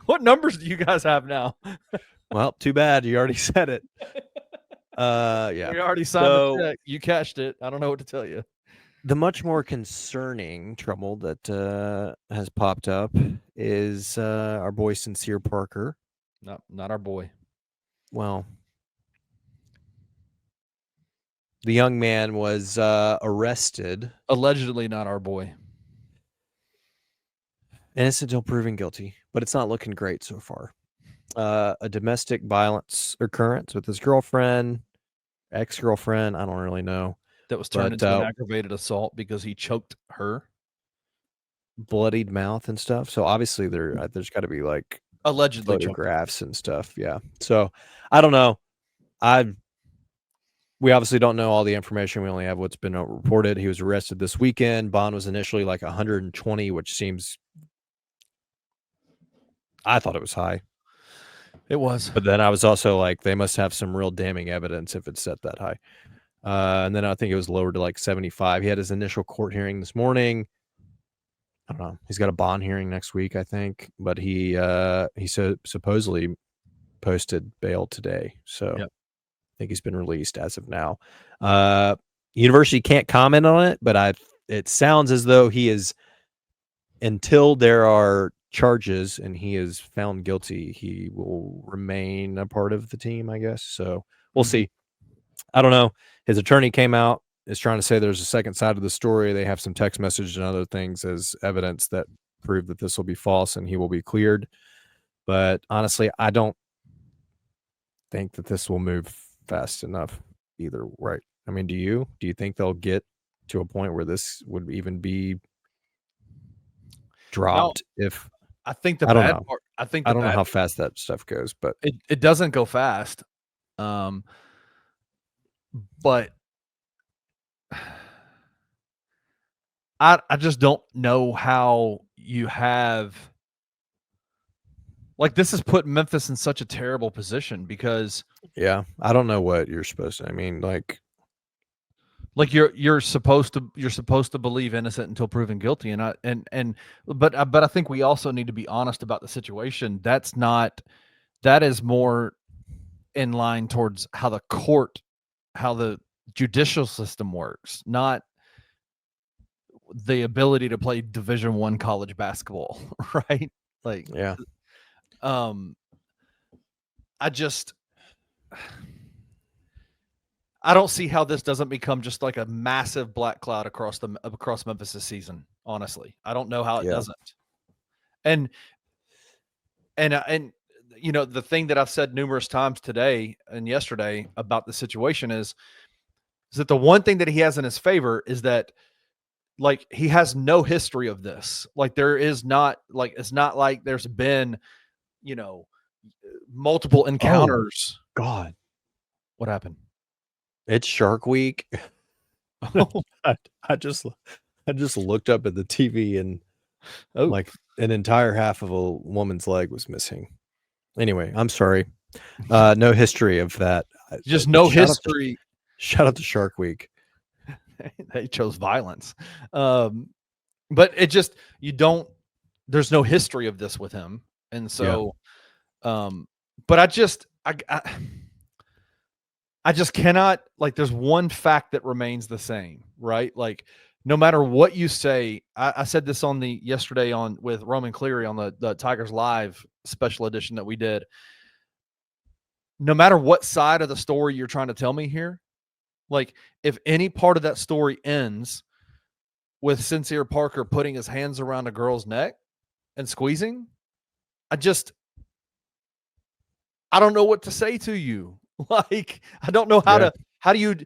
What numbers do you guys have now?" Well, too bad. You already said it. Yeah. You already signed the check. You cashed it. I don't know what to tell you. The much more concerning trouble that has popped up is our boy Sincere Parker. Not our boy. Well, the young man was arrested. Allegedly not our boy. Innocent until proven guilty, but it's not looking great so far. a domestic violence occurrence with his girlfriend, ex-girlfriend. I don't really know. That was turned But, into an aggravated assault because he choked her. bloodied mouth and stuff. So obviously there's got to be like Allegedly choked her. photographs and stuff. Yeah. So I don't know. We obviously don't know all the information. We only have what's been reported. He was arrested this weekend. Bond was initially like 120, which seems, I thought it was high. It was. But then I was also like, they must have some real damning evidence if it's set that high. And then I think it was lowered to like 75. He had his initial court hearing this morning. I don't know. He's got a bond hearing next week, I think. But he supposedly posted bail today. So Yep. I think he's been released as of now. University can't comment on it, but it sounds as though he is, until there are charges and he is found guilty, he will remain a part of the team, I guess. So we'll see. I don't know. His attorney came out, is trying to say there's a second side of the story. They have some text message and other things as evidence that prove that this will be false and he will be cleared. But honestly, I don't think that this will move fast enough either. Right. I mean, do you think they'll get to a point where this would even be dropped? If I think the I don't bad know. part, I think I the don't know bad how fast that stuff goes, but it doesn't go fast. But I just don't know how you have, like, this has put Memphis in such a terrible position because yeah, I don't know what you're supposed to. I mean, like you're supposed to believe innocent until proven guilty, but I think we also need to be honest about the situation. That is more in line towards how the judicial system works, not the ability to play Division I college basketball, right? Like, yeah. I don't see how this doesn't become just like a massive black cloud across Memphis this season. Honestly, I don't know how it doesn't. And you know, the thing that I've said numerous times today and yesterday about the situation is that the one thing that he has in his favor is that, like, he has no history of this. Like, there is not, like, it's not like there's been, you know, multiple encounters. Oh, God, what happened? It's Shark Week. I just looked up at the TV and like an entire half of a woman's leg was missing. Anyway, I'm sorry. No history of that. Just no history. Shout out to Shark Week. They chose violence. But it just, there's no history of this with him. And so, but I just cannot, like, there's one fact that remains the same, right? Like, no matter what you say, I said this yesterday with Roman Cleary on the Tigers Live special edition that we did. No matter what side of the story you're trying to tell me here, like, if any part of that story ends with Sincere Parker putting his hands around a girl's neck and squeezing, I don't know what to say to you. Like, I don't know how do you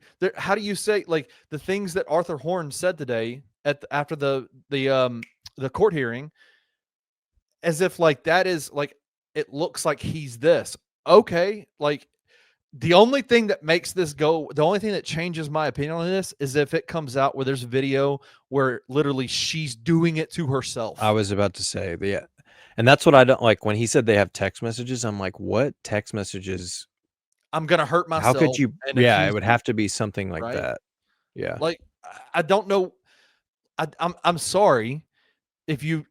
say, like, the things that Arthur Horn said today after the court hearing, as if, like, that is, like, it looks like he's this. Okay, like, the only thing that makes this go, the only thing that changes my opinion on this is if it comes out where there's a video where literally she's doing it to herself. I was about to say, yeah. And that's what I don't like. When he said they have text messages, I'm like, what text messages? I'm going to hurt myself. How could you? Yeah, it would have to be something like that. Yeah. Like, I don't know. I'm sorry if you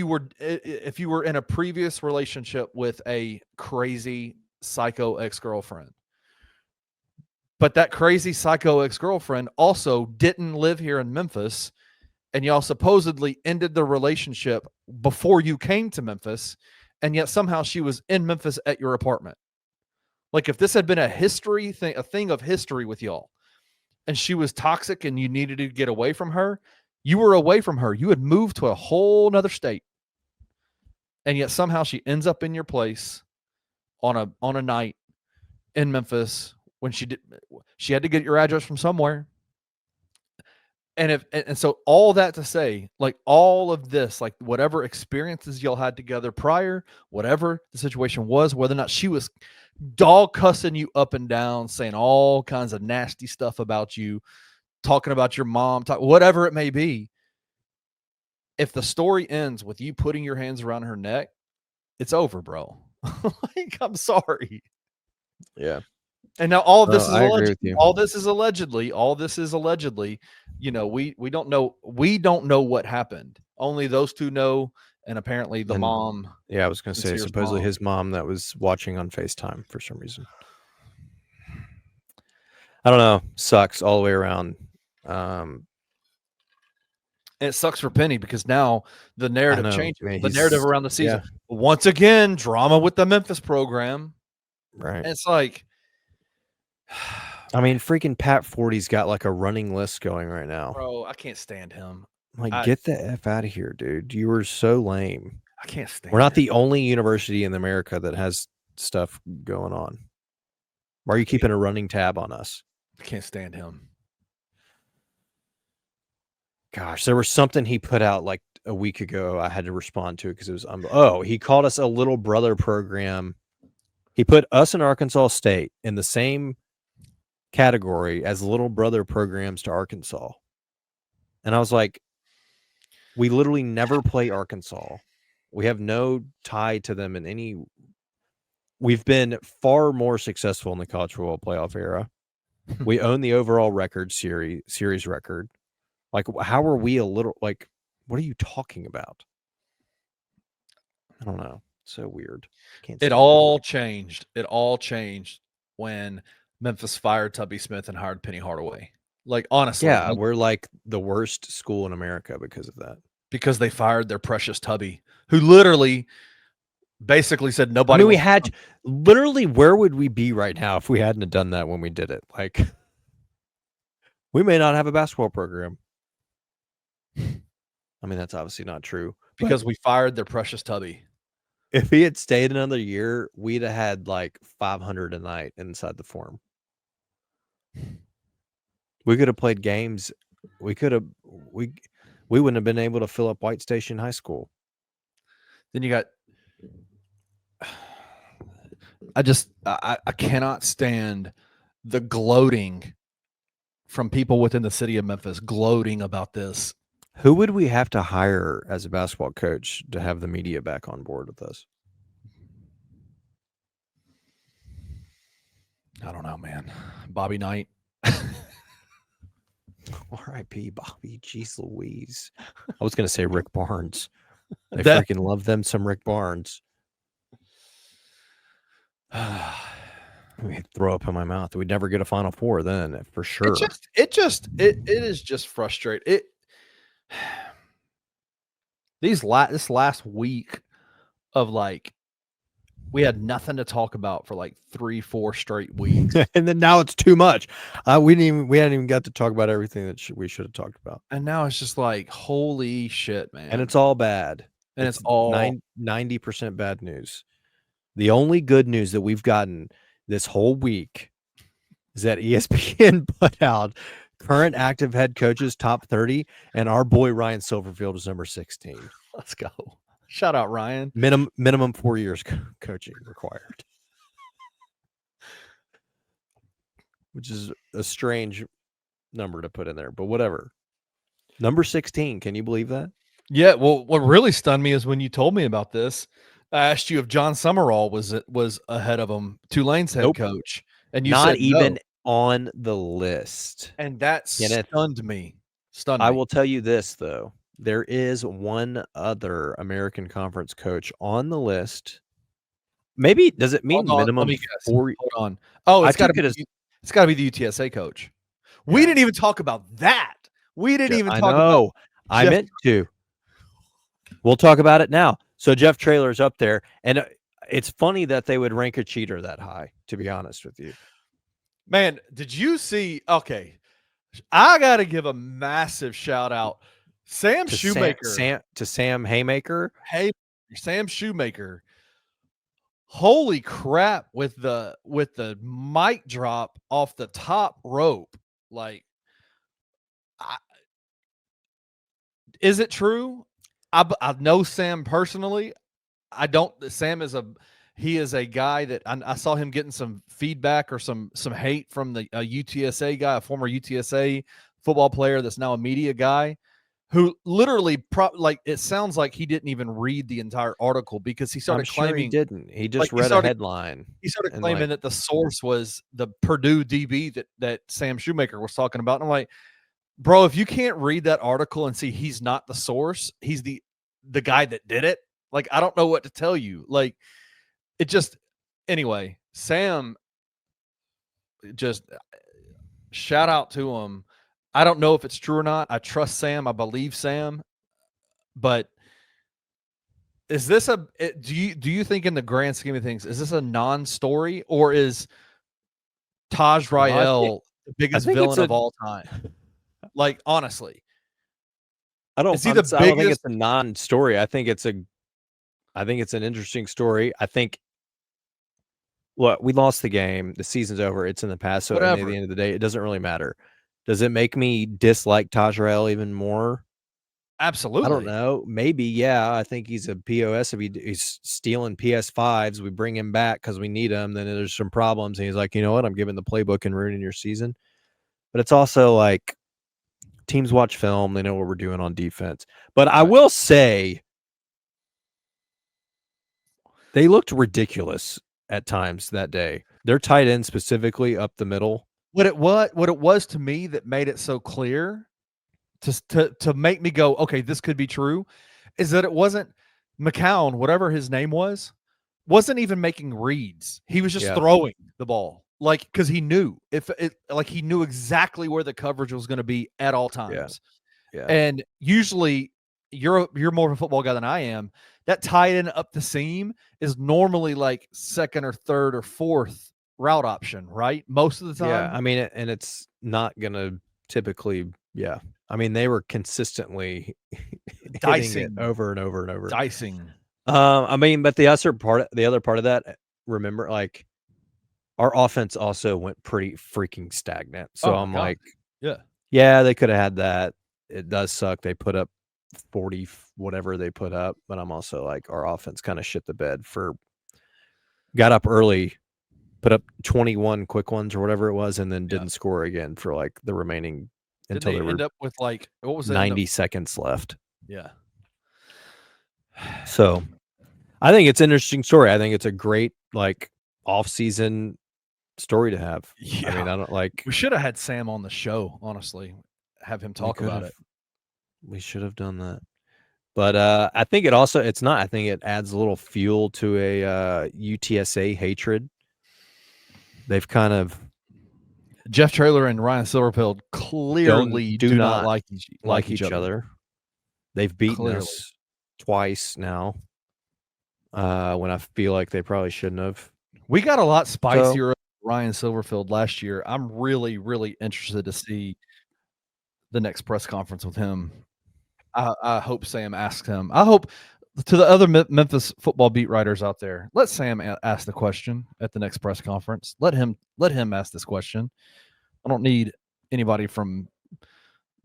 were in a previous relationship with a crazy psycho ex-girlfriend, but that crazy psycho ex-girlfriend also didn't live here in Memphis, and y'all supposedly ended the relationship before you came to Memphis, and yet somehow she was in Memphis at your apartment. Like, if this had been a thing of history with y'all, and she was toxic and you needed to get away from her, you were away from her. You had moved to a whole nother state. and yet somehow she ends up in your place on a night in Memphis when she had to get your address from somewhere. And so all that to say, like all of this, like whatever experiences y'all had together prior, whatever the situation was, whether or not she was dog cussing you up and down, saying all kinds of nasty stuff about you, talking about your mom, whatever it may be. If the story ends with you putting your hands around her neck, it's over, bro. Like, I'm sorry. Yeah. And now all of this is I agree with you. all this is allegedly, you know, we don't know what happened. Only those two know, and apparently the mom. Yeah, I was going to say Sincere's supposedly mom. his mom that was watching on FaceTime for some reason. I don't know. Sucks all the way around. It sucks for Penny because now the narrative know, changes. man, The narrative he's- around the season. Once again, drama with the Memphis program. Right. And it's like, I mean, freaking Pat Forty's got like a running list going right now. bro, I can't stand him. Like, get the F out of here, dude. You were so lame. I can't stand We're not him. the only university in America that has stuff going on. Why are you keeping a running tab on us? I can't stand him. Gosh, there was something he put out like a week ago. I had to respond to it because it was he called us a little brother program. He put us in Arkansas State in the same category as little brother programs to Arkansas. And I was like, we literally never play Arkansas. We have no tie to them in any. We've been far more successful in the college football playoff era. We own the overall record series record. Like, how are we a little, like, what are you talking about? I don't know. So weird. It all changed. It all changed when Memphis fired Tubby Smith and hired Penny Hardaway. Like, honestly. Yeah, we're like the worst school in America because of that. Because they fired their precious Tubby, who literally basically said nobody. I mean, we had literally, where would we be right now if we hadn't have done that when we did it? Like, we may not have a basketball program. I mean, that's obviously not true. Because we fired their precious Tubby. If he had stayed another year, we'd have had like 500 a night inside the Forum. We could have played games. We wouldn't have been able to fill up White Station High School. Then you got. I cannot stand the gloating from people within the city of Memphis gloating about this. Who would we have to hire as a basketball coach to have the media back on board with us? I don't know, man. Bobby Knight. R.I.P. Bobby. Jeez Louise. I was going to say Rick Barnes. I That- freaking love them some Rick Barnes. We'd throw up in my mouth. We'd never get a Final Four then, for sure. It is just frustrating. This last week of like, we had nothing to talk about for like 3-4 straight weeks. And then now it's too much. We hadn't even got to talk about everything that we should have talked about. And now it's just like, holy shit, man. And it's all bad. And it's all 90% bad news. The only good news that we've gotten this whole week is that ESPN put out current active head coaches top 30, and our boy Ryan Silverfield is number 16. Let's go. Shout out Ryan. Minimum 4 years coaching required, which is a strange number to put in there, but whatever. Number 16. Can you believe that? Yeah. Well, what really stunned me is when you told me about this. I asked you if John Summerall was ahead of him, Tulane's head coach, and you not said even no. on the list. And that stunned me. I will tell you this though. There is one other American Conference coach on the list. Maybe does it mean minimum 4? Hold on. Oh, it's got to be the UTSA coach. Yeah. We didn't even talk about that. We didn't even talk about. I meant to. We'll talk about it now. So Jeff Traylor's up there, and it's funny that they would rank a cheater that high, to be honest with you. Man, did you see? Okay, I got to give a massive shout out. Sam Haymaker. Sam Shoemaker. Holy crap! With the mic drop off the top rope, like, is it true? I know Sam personally. I don't. Sam is a guy that I saw him getting some feedback or some hate from the UTSA guy, a former UTSA football player that's now a media guy, who literally like it sounds like he didn't even read the entire article because he started I'm sure claiming he didn't. He just like, he read started- a headline. he started and, claiming like, that the source was the Purdue DB that Sam Shoemaker was talking about. And I'm like, bro, if you can't read that article and see he's not the source, he's the guy that did it. Like, I don't know what to tell you. Like, it just anyway, Sam, just shout out to him. I don't know if it's true or not. I trust Sam. I believe Sam. But is this do you think in the grand scheme of things, is this a non-story, or is Taj Rael the biggest think villain it's of all time? Like, honestly. I don't Is he the I don't think biggest- it's a non-story. I think it's an interesting story. I think we lost the game. The season's over. It's in the past. So at Whatever. the end of the day, it doesn't really matter. Does it make me dislike Taj Rael even more? Absolutely. I don't know. Maybe, yeah. I think he's a POS. If he's stealing PS5s, we bring him back because we need him. Then there's some problems. And he's like, you know what? I'm giving the playbook and ruining your season. But it's also like teams watch film. They know what we're doing on defense. But I will say they looked ridiculous at times that day. Their tight end specifically up the middle. What it was to me that made it so clear to make me go, okay, this could be true, is that it wasn't McCown, whatever his name was, wasn't even making reads. He was just throwing the ball, like, because he knew he knew exactly where the coverage was going to be at all times. Yeah. And usually, you're more of a football guy than I am. That tight end up the seam is normally like second or third or fourth route option, right? Most of the time. Yeah, I mean, and it's not gonna typically. Yeah, I mean, they were consistently Dicing hitting it over and over and over. Dicing. I mean, but the other part of that, remember, like, our offense also went pretty freaking stagnant. So I'm God. like, yeah, they could have had that. It does suck. They put up 40, whatever they put up, but I'm also like, our offense kind of shit the bed got up early, put up 21 quick ones or whatever it was, and then didn't score again for like the remaining until they there end were up with like, what was it? 90 seconds left. Yeah. So I think it's an interesting story. I think it's a great like off-season story to have. Yeah. I mean, I don't like. We should have had Sam on the show, honestly. Have him talk about it. We should have done that. But I think I think it adds a little fuel to a UTSA hatred. They've kind of Jeff Traylor and Ryan Silverfield clearly do not like each other. They've beaten us twice now. When I feel like they probably shouldn't have. We got a lot spicier with Ryan Silverfield last year. I'm really, really interested to see the next press conference with him. I hope Sam asks him. I hope, to the other Memphis football beat writers out there, let Sam ask the question at the next press conference. Let him ask this question. I don't need anybody from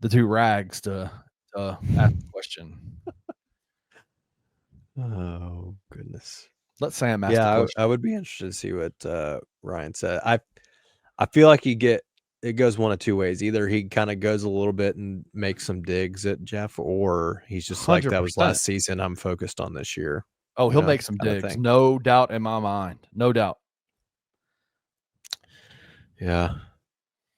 the two rags to ask the question. Oh goodness! Let Sam ask the question. I would be interested to see what Ryan said. I feel like it goes one of two ways. Either he kind of goes a little bit and makes some digs at Jeff, or he's just like, that was last season. I'm focused on this year. Oh, he'll make some digs. No doubt in my mind. No doubt. Yeah.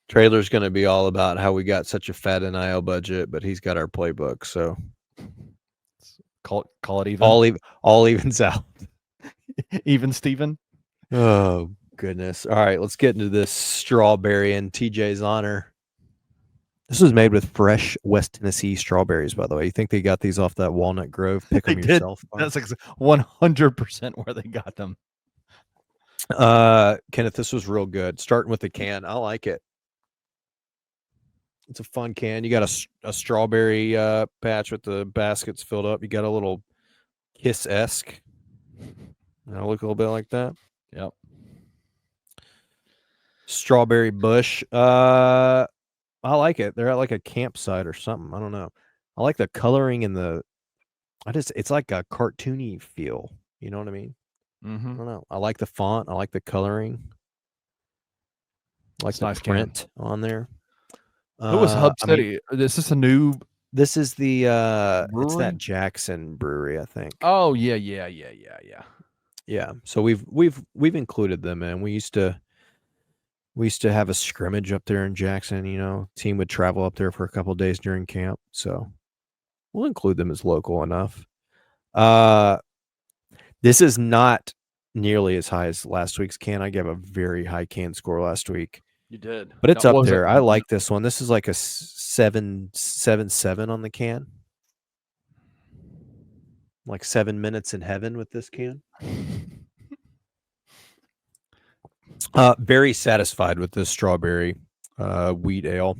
Trailer's going to be all about how we got such a fat NIL budget, but he's got our playbook. So call it even. All evens out. Even Steven. Oh, goodness. All right, let's get into this strawberry in TJ's honor. This was made with fresh West Tennessee strawberries, by the way. You think they got these off that Walnut Grove? Pick them yourself. That's 100% where they got them. Kenneth, this was real good. Starting with the can. I like it. It's a fun can. You got a strawberry patch with the baskets filled up. You got a little Kiss-esque. I look a little bit like that. Yep. Strawberry bush. I like it. They're at like a campsite or something. I don't know. I like the coloring and it's like a cartoony feel. You know what I mean? I Mm-hmm. don't know. I like the font. I like the coloring. I like It's the nice can. print on there. Who was Hub I mean, City? Is this a new? this is the it's Brewery? that Jackson brewery, I think. Oh yeah. Yeah. So we've included them, and we used to have a scrimmage up there in Jackson. You know, team would travel up there for a couple of days during camp, so we'll include them as local enough. This is not nearly as high as last week's can. I gave a very high can score last week, You did, but it's Now, up what was there. it? I like this one. This is like a 7.77 on the can. Like 7 minutes in heaven with this can. Very satisfied with this strawberry wheat ale.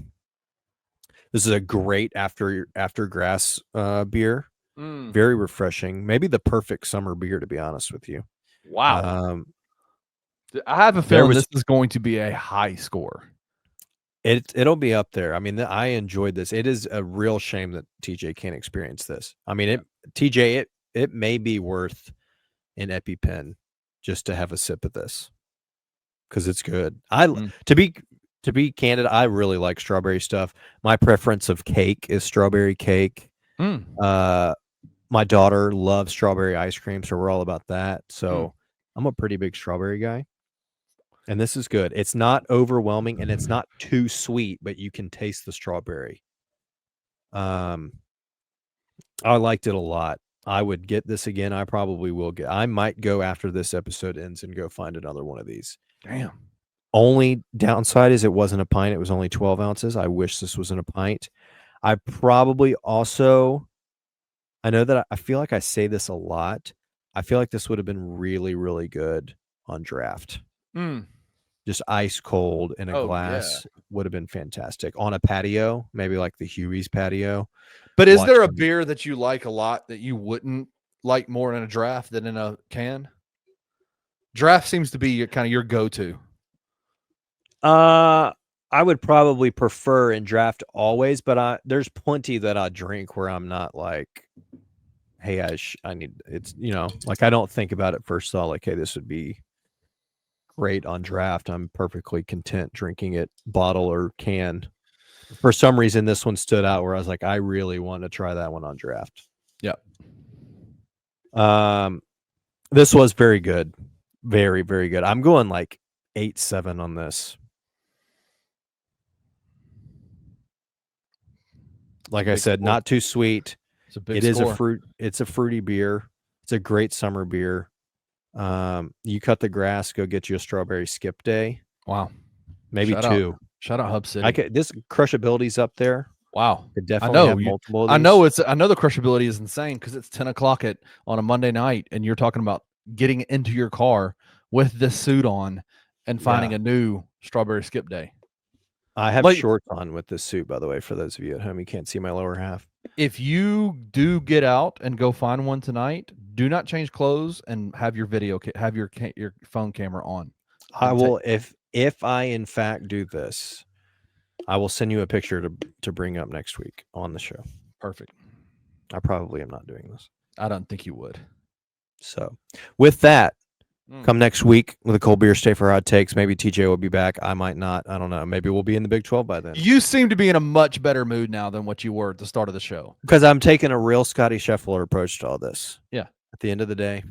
This is a great after grass beer. Very refreshing. Maybe the perfect summer beer, to be honest with you. Wow. I have a feeling this is going to be a high score. It'll be up there. I mean, I enjoyed this. It is a real shame that TJ can't experience this. I mean, it may be worth an EpiPen just to have a sip of this because it's good. To be candid, I really like strawberry stuff. My preference of cake is strawberry cake. My daughter loves strawberry ice cream, so we're all about that. So I'm a pretty big strawberry guy. And this is good. It's not overwhelming and it's not too sweet, but you can taste the strawberry. I liked it a lot. I would get this again. I probably will I might go after this episode ends and go find another one of these. Damn. Only downside is it wasn't a pint. It was only 12 ounces. I wish this was in a pint. I probably also, I know that I feel like I say this a lot. I feel like this would have been really, really good on draft. Just ice cold in a glass would have been fantastic. On a patio, maybe like the Huey's patio. But is there a beer that you like a lot that you wouldn't like more in a draft than in a can? Draft seems to be kind of your go-to. I would probably prefer in draft always, but there's plenty that I drink where I'm not like, hey, I need it's, you know, like I don't think about it first thought like, hey, this would be great on draft. I'm perfectly content drinking it bottle or can. For some reason, this one stood out where I was like, I really want to try that one on draft. Yep. This was very good. Very, very good. I'm going like 8.7 on this. Like I said, not too sweet. It's a big It score. it's a fruity beer. It's a great summer beer. You cut the grass, go get you a strawberry skip day. Wow. Maybe two. Shout out Hub City. This crushability's up there. Wow. Could definitely have multiple of these. I know the crushability is insane because it's 10 o'clock on a Monday night and you're talking about getting into your car with this suit on and finding a new strawberry skip day. I have shorts on with this suit, by the way, for those of you at home. You can't see my lower half. If you do get out and go find one tonight, do not change clothes and have your your phone camera on. I will, if I in fact do this, I will send you a picture to bring up next week on the show. Perfect. I probably am not doing this. I don't think you would. So with that, come next week with a cold beer, stay for hot takes. Maybe TJ will be back. I might not. I don't know. Maybe we'll be in the Big 12 by then. You seem to be in a much better mood now than what you were at the start of the show. Because I'm taking a real Scottie Scheffler approach to all this. Yeah. At the end of the day.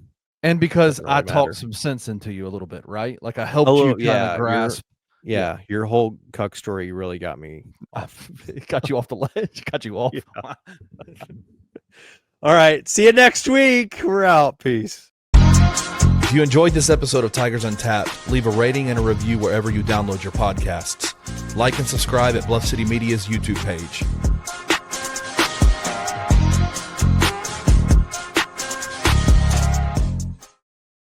And because really I matter. talked some sense into you a little bit, right? Like I helped you kind of grasp. Your whole cuck story really got me off. It got you off the ledge. Got you off. Yeah. All right. See you next week. We're out. Peace. If you enjoyed this episode of Tigers Untapped, leave a rating and a review wherever you download your podcasts. Like and subscribe at Bluff City Media's YouTube page.